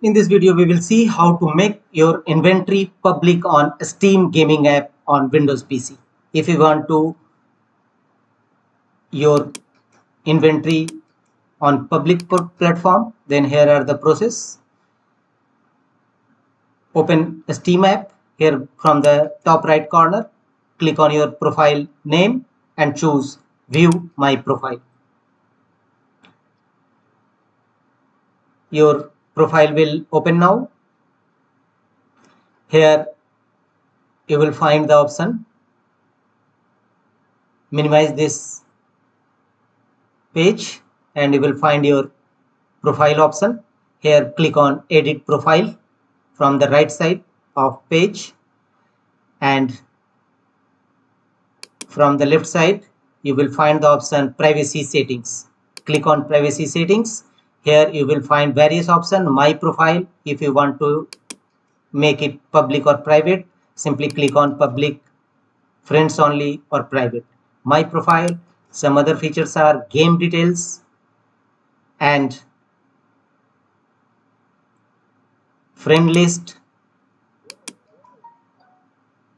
In this video, we will see how to make your inventory public on Steam gaming app on Windows PC. If you want to your inventory on public platform, then here are the process. Open Steam app. Here from the top right corner, click on your profile name and choose View My Profile. Your profile will open now. Here you will find the option. Minimize this page and you will find your profile option. Here click on Edit Profile from the right side of page, and from the left side you will find the option Privacy Settings. Click on Privacy Settings. Here you will find various options. My Profile, if you want to make it public or private, simply click on Public, Friends Only or Private. My Profile. Some other features are Game Details and Friend List,